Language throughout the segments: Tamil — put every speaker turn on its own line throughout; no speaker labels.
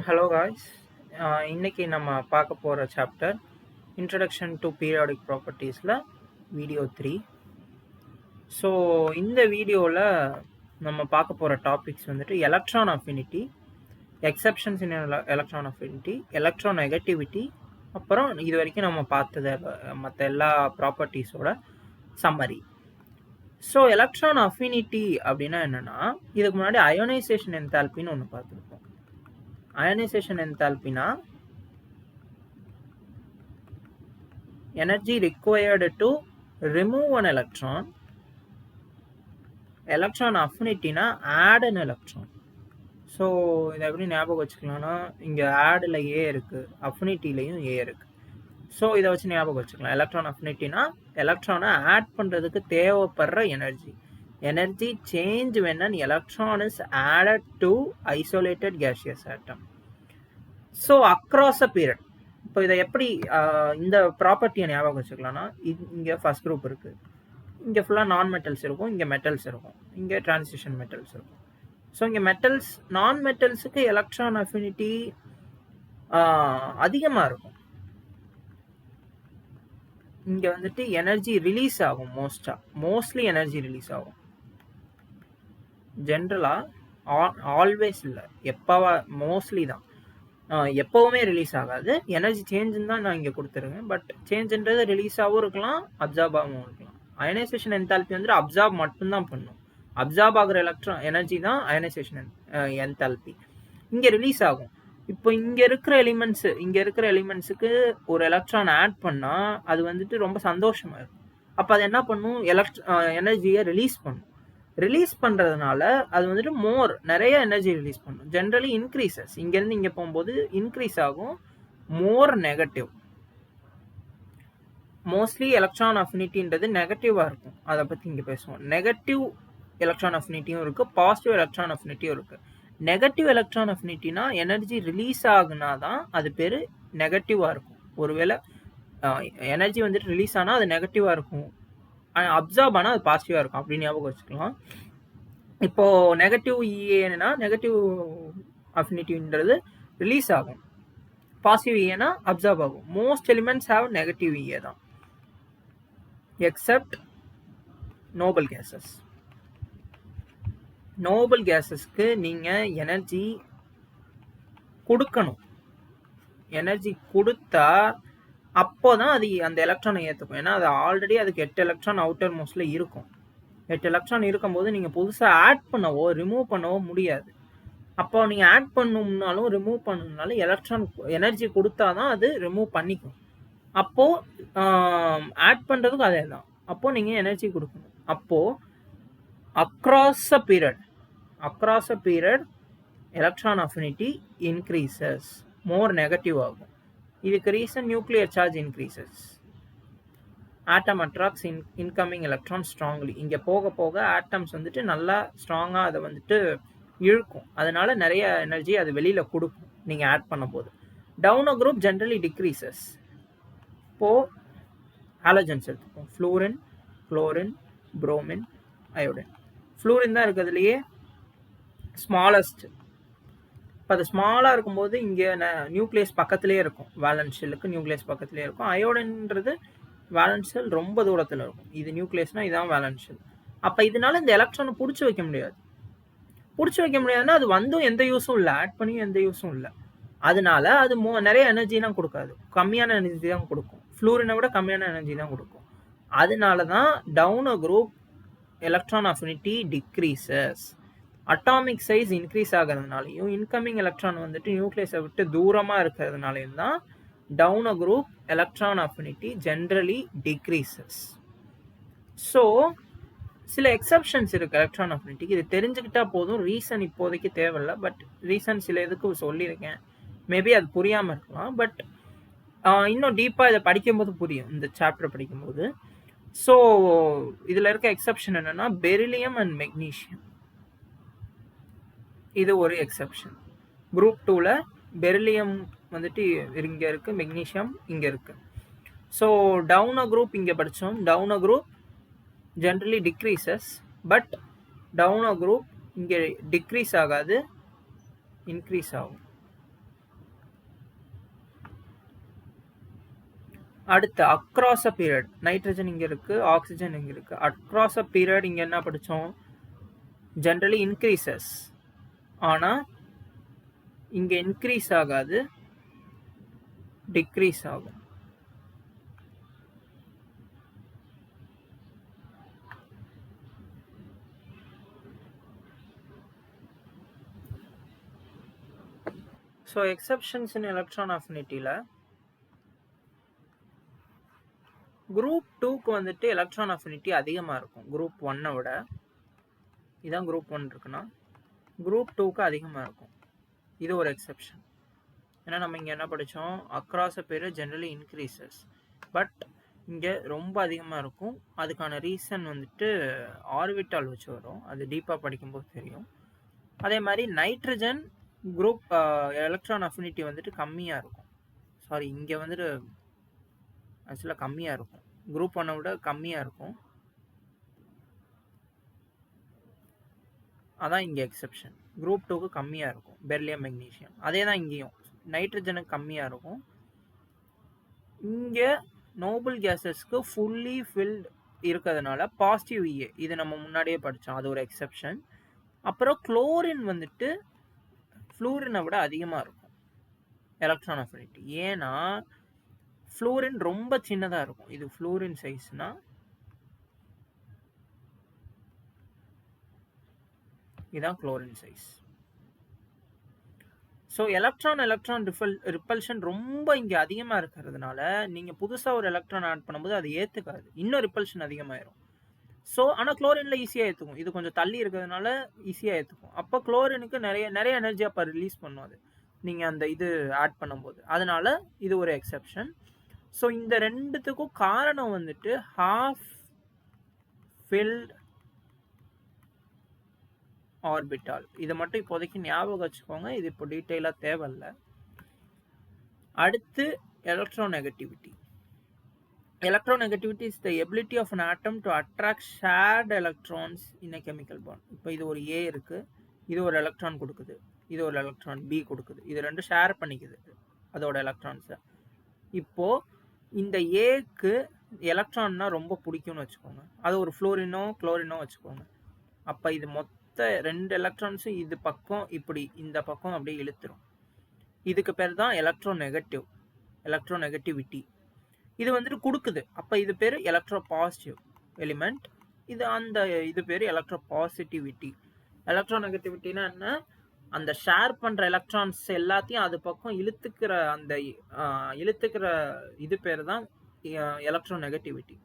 Hello guys. இன்னைக்கு நம்ம பார்க்க போகிற சாப்டர் இன்ட்ரடக்ஷன் டு பீரியாடிக் ப்ராப்பர்ட்டிஸில் வீடியோ 3. ஸோ இந்த வீடியோவில் நம்ம பார்க்க போகிற டாபிக்ஸ் வந்துட்டு electron affinity, exceptions in electron affinity, electronegativity, அப்புறம் இது வரைக்கும் நம்ம பார்த்தத மற்ற எல்லா ப்ராப்பர்ட்டிஸோட சம்மரி. ஸோ எலக்ட்ரான் அஃபினிட்டி அப்படின்னா என்னென்னா, இதுக்கு முன்னாடி அயோனைசேஷன் என்தால்பின்னு ஒன்று பார்த்துருப்போம். அயோனைசேஷன் என்தால்பினா energy required to remove an electron. Electron அஃபினிட்டினா add an electron. ஸோ இதை எப்படி ஞாபகம் வச்சுக்கலாம்னா, இங்கே ஆடில் ஏ இருக்குது, அஃபினிட்டிலையும் ஏ இருக்குது. ஸோ இதை வச்சு ஞாபகம் வச்சுக்கலாம். எலக்ட்ரான் அஃபினிட்டினா எலக்ட்ரானை ஆட் பண்ணுறதுக்கு தேவைப்படுற energy change when an electron is added to isolated gaseous atom. So across a period. இப்போ இதை எப்படி இந்த ப்ராப்பர்ட்டியை ஞாபகம் வச்சுக்கலாம்னா, இங்கே ஃபர்ஸ்ட் குரூப் இருக்குது, இங்கே ஃபுல்லாக நான் மெட்டல்ஸ் இருக்கும், இங்கே மெட்டல்ஸ் இருக்கும், இங்கே டிரான்சிஷன் மெட்டல்ஸ் இருக்கும். ஸோ இங்கே மெட்டல்ஸ், நான் மெட்டல்ஸுக்கு எலக்ட்ரான் அஃபினிட்டி அதிகமாக இருக்கும். இங்கே வந்துட்டு எனர்ஜி ரிலீஸ் ஆகும், மோஸ்ட்லி எனர்ஜி ரிலீஸ் ஆகும். ஜென்ரலாக ஆல்வேஸ் இல்லை, எப்போவா மோஸ்ட்லி தான், எப்போவுமே ரிலீஸ் ஆகாது. எனர்ஜி சேஞ்சுன்னு தான் நான் இங்கே கொடுத்துருக்கேன். பட் சேஞ்சுன்றது ரிலீஸாகவும் இருக்கலாம், அப்சார்பாகவும் இருக்கலாம். அயனைசேஷன் என்தால்பி வந்துட்டு அப்சார்ப் மட்டும்தான் பண்ணும். அப்சார்ப் ஆகிற எலக்ட்ரான் எனர்ஜி தான் அயனைசேஷன் என்தால்பி. இங்கே ரிலீஸ் ஆகும். இப்போ இங்கே இருக்கிற எலிமெண்ட்ஸுக்கு ஒரு எலக்ட்ரான் ஆட் பண்ணால் அது வந்துட்டு ரொம்ப சந்தோஷமாக இருக்கும். அப்போ அது என்ன பண்ணும், எனர்ஜியை ரிலீஸ் பண்ணும். ரிலீஸ் பண்ணுறதுனால அது வந்துட்டு நிறைய எனர்ஜி ரிலீஸ் பண்ணும். ஜென்ரலி இன்க்ரீசஸ், இங்கேருந்து இங்கே போகும்போது இன்க்ரீஸ் ஆகும், மோர் நெகட்டிவ். மோஸ்ட்லி எலக்ட்ரான் அஃபினிட்டின்றது நெகட்டிவாக இருக்கும். அதை பற்றி இங்கே பேசுவோம். நெகட்டிவ் எலக்ட்ரான் அஃபினிட்டியும் இருக்குது, பாசிட்டிவ் எலக்ட்ரான் அஃபினிட்டியும் இருக்குது. நெகட்டிவ் எலக்ட்ரான் அஃபினிட்டினா எனர்ஜி ரிலீஸ் ஆகுனா தான் அது பேர் நெகட்டிவாக இருக்கும். ஒருவேளை எனர்ஜி வந்துட்டு ரிலீஸ் ஆனால் அது நெகட்டிவாக இருக்கும், அப்சார்ப் ஆனால் அது பாசிட்டிவாக இருக்கும் அப்படின்னு ஞாபகம் வச்சுக்கலாம். இப்போது நெகட்டிவ் இஏனா நெகட்டிவ் அஃபினிட்டின்றது ரிலீஸ் ஆகும், பாசிட்டிவ் இஏனா அப்சார்ப் ஆகும். மோஸ்ட் எலிமெண்ட்ஸ் ஹாவ் நெகட்டிவ் இஏ தான், எக்ஸப்ட் நோபல் கேசஸ். நோபல் கேஸஸ்க்கு நீங்கள் எனர்ஜி கொடுக்கணும். எனர்ஜி கொடுத்தா அப்போ தான் அது அந்த எலக்ட்ரானை ஏற்றுக்கும். ஏன்னா அது ஆல்ரெடி அதுக்கு 8 எலக்ட்ரான் அவுட்டர் மோஸ்டில் இருக்கும். 8 எலக்ட்ரான் இருக்கும்போது நீங்கள் புதுசாக ஆட் பண்ணவோ ரிமூவ் பண்ணவோ முடியாது. அப்போ நீங்கள் ஆட் பண்ணணும்னாலும் ரிமூவ் பண்ணணும்னாலும் எலக்ட்ரான் எனர்ஜி கொடுத்தா தான் அது ரிமூவ் பண்ணிக்கும். அப்போது ஆட் பண்ணுறதுக்கு அதே தான். அப்போது நீங்கள் எனர்ஜி கொடுக்கணும். அப்போது across a period electron affinity increases, more negative ஆகும். இதுக்கு ரீசன் நியூக்ளியர் சார்ஜ் இன்க்ரீசஸ். ஆட்டம் அட்ராக்ட்ஸ் இன்கமிங் எலக்ட்ரான் ஸ்ட்ராங்லி. இங்கே போக போக ஆட்டம்ஸ் வந்துட்டு நல்லா ஸ்ட்ராங்காக அதை வந்துட்டு இழுக்கும். அதனால நிறைய எனர்ஜி அது வெளியில் கொடுக்கும் நீங்கள் ஆட் பண்ணும்போது. Down a group generally decreases. இப்போது ஹாலஜன்ஸ் எடுத்துப்போம், fluorine, chlorine, bromine, iodine. Fluorine தான் இருக்கிறதுலையே ஸ்மாலஸ்ட். இப்போ அது ஸ்மாலாக இருக்கும்போது இங்கே நியூக்ளியஸ் பக்கத்துலேயே இருக்கும், வேலன்ஸ் ஷெல்லுக்கு நியூக்ளியஸ் பக்கத்துலேயே இருக்கும். அயோடின்றது வேலன்ஸ் ஷெல் ரொம்ப தூரத்தில் இருக்கும். இது நியூக்ளியஸ்னால் இதான் வேலன்ஸ் ஷெல். அப்போ இதனால இந்த எலக்ட்ரானை பிடிச்சி வைக்க முடியாதுன்னா அது வந்தும் எந்த யூஸும் இல்லை, ஆட் பண்ணியும் எந்த யூஸும் இல்லை. அதனால அது நிறைய எனர்ஜிலாம் கொடுக்காது, கம்மியான எனர்ஜி தான் கொடுக்கும். ஃப்ளூரினை விட கம்மியான எனர்ஜி தான் கொடுக்கும். அதனால தான் down a group electron affinity decreases. Atomic size increase ஆகிறதுனாலையும் இன்கமிங் எலக்ட்ரான் வந்துட்டு நியூக்ளியஸை விட்டு தூரமாக இருக்கிறதுனாலையும் தான் down a group electron affinity generally decreases. So சில எக்ஸப்ஷன்ஸ் இருக்குது எலக்ட்ரான் அஃபினிட்டிக்கு. இது தெரிஞ்சுக்கிட்டா போதும், ரீசன் இப்போதைக்கு தேவையில்லை. பட் ரீசன் சில இதுக்கு சொல்லியிருக்கேன், மேபி அது புரியாமல் இருக்கலாம். பட் இன்னும் டீப்பாக இதை படிக்கும்போது புரியும், இந்த சாப்டர் படிக்கும்போது. ஸோ இதில் இருக்க எக்ஸப்ஷன் என்னென்னா பெரிலியம் அண்ட் மெக்னீஷியம். இது ஒரு எக்ஸப்ஷன். குரூப் 2ல் பெரிலியம் வந்துட்டு இங்கே இருக்குது, மெக்னீஷியம் இங்கே இருக்குது. ஸோ டவுன் அ குரூப் இங்கே படித்தோம். Down a group generally decreases, but down a group இங்கே டிக்ரீஸ் ஆகாது, இன்க்ரீஸ் ஆகும். அடுத்து அக்ராஸ் அ பீரியட், நைட்ரஜன் இங்கே இருக்குது, ஆக்சிஜன் இங்கே இருக்குது. அக்ராஸ் அ பீரியட் இங்கே என்ன படித்தோம்? ஜென்ரலி இன்க்ரீசஸ், ஆனால் இங்கே இன்க்ரீஸ் ஆகாது, டிக்ரீஸ் ஆகும். So exceptions in electron அஃபினிட்டியில் group 2க்கு வந்துட்டு எலக்ட்ரான் அஃபினிட்டி அதிகமாக இருக்கும் குரூப் 1 விட. இதான் குரூப் 1 இருக்குன்னா குரூப் 2க்கு அதிகமாக இருக்கும். இது ஒரு எக்ஸப்ஷன். ஏன்னா நம்ம இங்கே என்ன படித்தோம்? அக்ராஸ் பேர் ஜென்ரலி இன்க்ரீசஸ், பட் இங்கே ரொம்ப அதிகமாக இருக்கும். அதுக்கான ரீசன் வந்துட்டு ஆர்பிட்டால் வச்சு வரும், அது டீப்பாக படிக்கும்போது தெரியும். அதே மாதிரி நைட்ரஜன் குரூப் எலக்ட்ரான் அஃபினிட்டி வந்துட்டு கம்மியாக இருக்கும். சாரி, இங்கே வந்துட்டு ஆக்சுவலாக கம்மியாக இருக்கும், குரூப் 1 விட கம்மியாக இருக்கும். அதான் இங்கே எக்ஸப்ஷன். குரூப் 2க்கு கம்மியாக இருக்கும் பெர்லியம் மெக்னீஷியம். அதே தான் இங்கேயும் நைட்ரஜனுக்கு கம்மியாக இருக்கும். இங்கே நோபல் கேஸஸ்க்கு ஃபுல்லி ஃபில்டு இருக்கிறதுனால பாசிட்டிவ் இஏ, இது நம்ம முன்னாடியே படித்தோம், அது ஒரு எக்ஸப்ஷன். அப்புறம் குளோரின் வந்துட்டு ஃப்ளூரினை விட அதிகமாக இருக்கும் எலக்ட்ரான் அஃபினிட்டி. ஏன்னா ஃப்ளூரின் ரொம்ப சின்னதாக இருக்கும். இது ஃப்ளூரின் சைஸ்னா இதுதான் chlorine size. So electron repulsion ரொம்ப இங்கே அதிகமாக இருக்கிறதுனால நீங்கள் புதுசாக ஒரு எலக்ட்ரான் ஆட் பண்ணும்போது அது ஏற்றுக்காது, இன்னும் ரிப்பல்ஷன் அதிகமாகிடும். ஸோ ஆனால் குளோரினில் ஈஸியாக ஏற்றுக்கும், இது கொஞ்சம் தள்ளி இருக்கிறதுனால ஈஸியாக ஏற்றுக்கும். அப்போ குளோரினுக்கு நிறைய எனர்ஜி அப்போ ரிலீஸ் பண்ணும் அது நீங்கள் அந்த இது ஆட் பண்ணும்போது, அதனால இது ஒரு எக்ஸப்ஷன். ஸோ இந்த ரெண்டுத்துக்கும் காரணம் வந்துட்டு ஹாஃப் ஃபில்ட் ஆர்பிட்டால். இதை மட்டும் இப்போதைக்கு ஞாபகம் வச்சுக்கோங்க, இது இப்போ டீட்டெயிலாக தேவையில்லை. அடுத்து electronegativity. Electronegativity is the ability of an atom to attract shared electrons in a chemical bond. இப்போ இது ஒரு A இருக்கு, இது ஒரு எலக்ட்ரான் கொடுக்குது, இது ஒரு எலக்ட்ரான் B கொடுக்குது, இது ரெண்டு ஷேர் பண்ணிக்குது அதோட எலக்ட்ரான்ஸை. இப்போ இந்த ஏக்கு எலக்ட்ரான்னா ரொம்ப பிடிக்கும்னு வச்சுக்கோங்க, அது ஒரு ஃப்ளோரினோ குளோரினோ வச்சுக்கோங்க. அப்போ இது மொத்த ரெண்டு எலக்ட்ரான்ஸும் இது பக்கம் இப்படி இந்த பக்கம் அப்படியே இழுத்துரும். இதுக்கு பேர் தான் எலக்ட்ரோநெகட்டிவிட்டி. இது வந்துட்டு கொடுக்குது, அப்போ இது பேர் எலக்ட்ரோ பாசிட்டிவ் எலிமெண்ட், இது பேர் எலக்ட்ரோ பாசிட்டிவிட்டி. எலக்ட்ரோநெகட்டிவிட்டினா என்ன? அந்த ஷேர் பண்ணுற எலக்ட்ரான்ஸ் எல்லாத்தையும் அது பக்கம் இழுத்துக்கிற இது பேர் தான் electronegativity.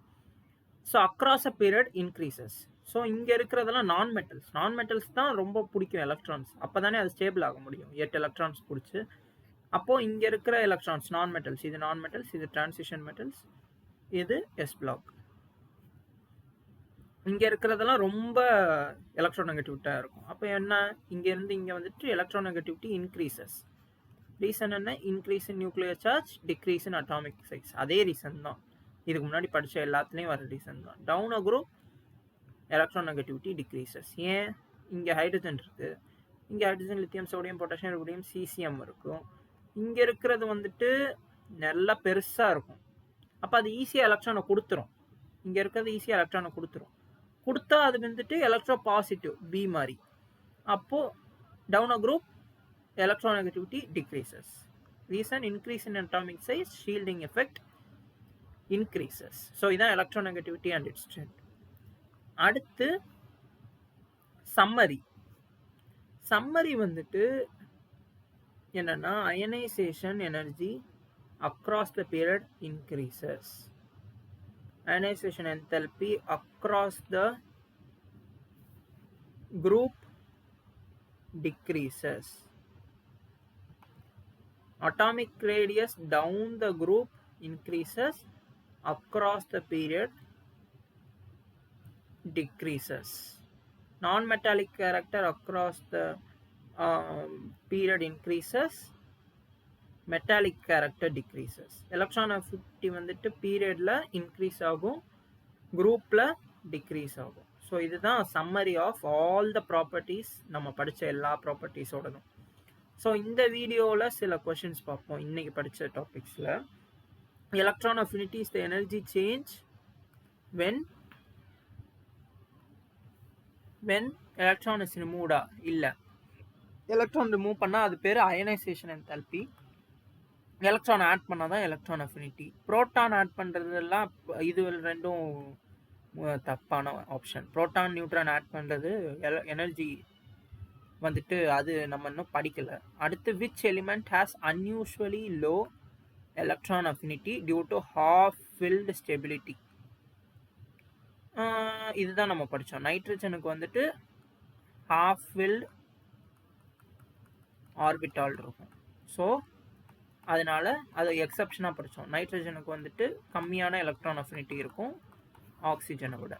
So across a period increases. So இங்கே இருக்கிறதெல்லாம் நான் மெட்டல்ஸ் தான் ரொம்ப பிடிக்கும் எலக்ட்ரான்ஸ், அப்போ தானே அது ஸ்டேபிள் ஆக முடியும். 8 எலக்ட்ரான்ஸ் பிடிச்சி. அப்போது இங்கே இருக்கிற எலக்ட்ரான்ஸ் நான் மெட்டல்ஸ், இது நான் மெட்டல்ஸ், இது டிரான்சிஷன் மெட்டல்ஸ், இது எஸ் பிளாக். இங்கே இருக்கிறதெல்லாம் ரொம்ப எலக்ட்ரோநெகட்டிவிட்டாக இருக்கும். அப்போ என்ன, இங்கேருந்து இங்கே வந்துட்டு எலக்ட்ரோநெகட்டிவிட்டி இன்க்ரீசஸ். ரீசன் என்ன? Increase in nuclear charge, decrease in atomic size. அதே ரீசன் தான், இதுக்கு முன்னாடி படித்த எல்லாத்துலேயும் வர ரீசன் தான். Down a group electronegativity decreases. ஏன்? இங்கே ஹைட்ரஜன் இருக்குது, இங்கே hydrogen, lithium, sodium, potassium, rubidium, caesium இருக்கும். இங்கே இருக்கிறது வந்துட்டு நல்லா பெருசாக இருக்கும், அப்போ அது ஈஸியாக எலக்ட்ரானை கொடுத்துரும். இங்கே இருக்கிறது ஈஸியாக எலக்ட்ரானை கொடுத்தா அது வந்துட்டு எலக்ட்ரோ பாசிட்டிவ் பி மாதிரி. அப்போது down a group electronegativity decreases. Reason increase in atomic size, shielding effect increases. So இதான் எலக்ட்ரோநெகட்டிவிட்டி அண்ட் இட்ஸ் ட்ரெண்ட். அடுத்து சம்மரி வந்துட்டு என்னன்னா, ionisation energy across the period increases, ionisation enthalpy across the group decreases, atomic radius down the group increases, across the period decreases. Non-metallic character across the period increases, metallic character decreases. Electron affinity வந்துட்டு பீரியட்ல இன்க்ரீஸ் ஆகும், குரூப்ல டிக்ரீஸ் ஆகும். ஸோ இதுதான் summary of all the properties, நம்ம படித்த எல்லா ப்ராப்பர்ட்டிஸோடதும். ஸோ இந்த வீடியோவில் சில கொஷின்ஸ் பார்ப்போம் இன்னைக்கு படித்த டாபிக்ஸில். electron affinity is the energy change when electron is removed. இல்ல எலக்ட்ரான் ரிமூவ் பண்ணால் அது பேர் அயனைசேஷன் என்தால்பி. எலக்ட்ரான் ஆட் பண்ணால் தான் எலக்ட்ரான் அஃபினிட்டி. ப்ரோட்டான் ஆட் பண்ணுறதெல்லாம் இது ரெண்டும் தப்பான ஆப்ஷன். ப்ரோட்டான் நியூட்ரான் ஆட் பண்ணுறது எனர்ஜி வந்துட்டு அது நம்ம இன்னும் படிக்கலை. அடுத்து which element has unusually low electron affinity due to half filled stability. இதுதான் நம்ம படித்தோம். நைட்ரஜனுக்கு வந்துட்டு ஹாஃப் ஃபில்டு ஆர்பிட்டால் இருக்கும். ஸோ அதனால அதை எக்ஸப்ஷனாக படித்தோம். நைட்ரஜனுக்கு வந்துட்டு கம்மியான எலக்ட்ரான் அஃபினிட்டி இருக்கும் ஆக்சிஜனை விட.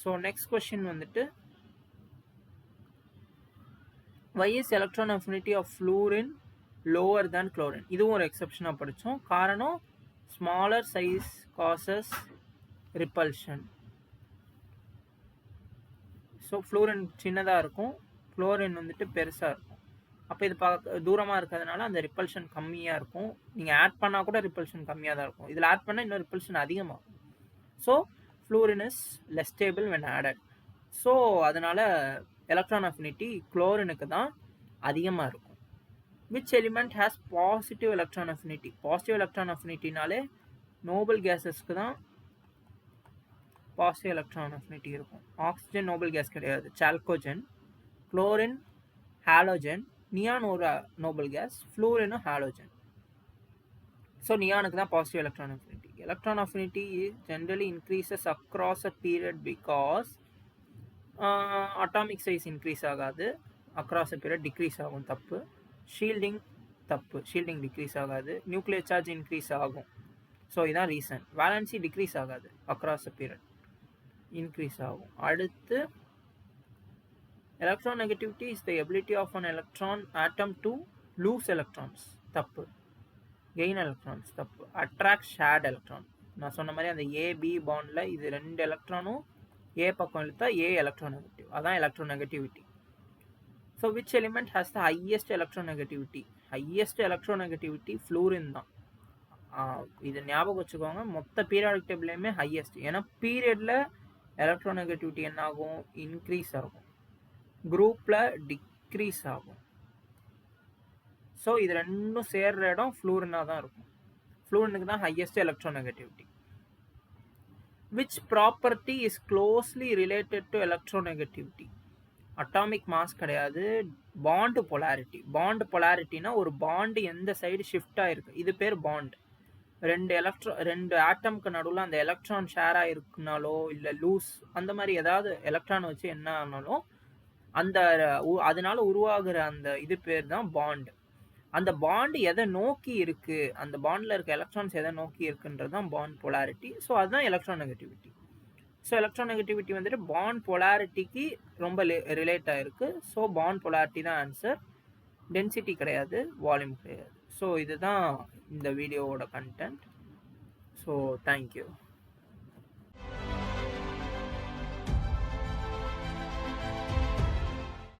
ஸோ நெக்ஸ்ட் கொஸ்டின் வந்துட்டு why is electron affinity of fluorine lower than chlorine? இதுவும் ஒரு எக்ஸப்ஷனாக படித்தோம். காரணம் smaller size causes repulsion. So fluorine சின்னதாக இருக்கும், குளோரின் வந்துட்டு பெருசாக இருக்கும். அப்போ இது தூரமாக இருக்கிறதுனால அந்த ரிப்பல்ஷன் கம்மியாக இருக்கும். நீங்கள் ஆட் பண்ணால் கூட ரிப்பல்ஷன் கம்மியாக தான் இருக்கும். இதில் ஆட் பண்ணால் இன்னும் ரிப்பல்ஷன் அதிகமாகும். So fluorine is less stable when added. So அதனால் எலக்ட்ரான் அஃபினிட்டி குளோரினுக்கு தான் அதிகமாக இருக்கும். Which element has positive electron affinity? Positive electron அஃபினிட்டினாலே நோபல் கேஸஸ்க்கு தான் பாசிட்டிவ் எலக்ட்ரான் அஃபினிட்டி இருக்கும். ஆக்சிஜன் நோபல் கேஸ் கிடையாது, சால்கோஜன். குளோரின் ஹாலோஜன், நியான் ஒரு நோபல் கேஸ், ஃப்ளூரினும் ஹாலோஜன். ஸோ நியானுக்கு தான் positive electron affinity. Electron affinity generally increases across a period because atomic size increase ஆகாது, அக்ராஸ் அ பீரியட் டிக்ரீஸ் ஆகும். தப்பு. ஷீல்டிங் தப்பு, ஷீல்டிங் டிக்ரீஸ் ஆகாது. நியூக்ளியர் சார்ஜ் இன்க்ரீஸ் ஆகும். ஸோ இதான் ரீசன். வேலன்சி டிக்ரீஸ் ஆகாது, அக்ராஸ் அ பீரியட் இன்க்ரீஸ் ஆகும். அடுத்து electronegativity is the ability of an electron atom to lose electrons. தப்பு. gain electrons. தப்பு. attract shared electron. நான் சொன்ன மாதிரி அந்த AB பாண்டில் இது 2 எலக்ட்ரானும் A பக்கம் இழுத்தா A electronegative. அதான் electronegativity. So which element has the highest electronegativity? highest electronegativity fluorine தான். இது ஞாபகம் வச்சுக்கோங்க. மொத்த பீரியாடிக் டேபிள்லையுமே ஹையஸ்ட். ஏன்னா பீரியடில் எலக்ட்ரோநெகட்டிவிட்டி என்ன ஆகும்? இன்க்ரீஸ் ஆகும், குரூப்பில் டிக்ரீஸ் ஆகும். ஸோ இது ரெண்டும் சேர்ற இடம் ஃப்ளூரினாக தான் இருக்கும். ஃப்ளூரினுக்கு தான் highest electronegativity. Which property is closely related to electronegativity? Atomic mass கிடையாது, பாண்டு பொலாரிட்டி. பாண்டு பொலாரிட்டினா ஒரு பாண்டு எந்த சைடு ஷிஃப்ட் ஆகிருக்கு, இது பேர் பாண்டு. ரெண்டு ஆட்டம்க்கு நடுவில் அந்த எலக்ட்ரான் ஷேர் ஆகிருக்குனாலோ இல்லை லூஸ் அந்த மாதிரி ஏதாவது எலக்ட்ரான் வச்சு என்ன ஆனாலும் அந்த அதனால உருவாகிற அந்த இது பேர் தான் பாண்டு. அந்த பாண்டு எதை நோக்கி இருக்கு, அந்த பாண்டில் இருக்க எலக்ட்ரான்ஸ் எதை நோக்கி இருக்குன்றது தான் பாண்ட் பொலாரிட்டி. ஸோ அதுதான் எலக்ட்ரோநெகட்டிவிட்டி. ஸோ எலக்ட்ரோநெகட்டிவிட்டி வந்துட்டு பாண்ட் பொலாரிட்டிக்கு ரொம்ப ரிலேட் ஆகிருக்கு. ஸோ பாண்ட் பொலாரிட்டி தான் ஆன்சர், டென்சிட்டி கிடையாது, வால்யூம் கிடையாது. ஸோ இதுதான் இந்த வீடியோவோட கண்டென்ட். So thank you.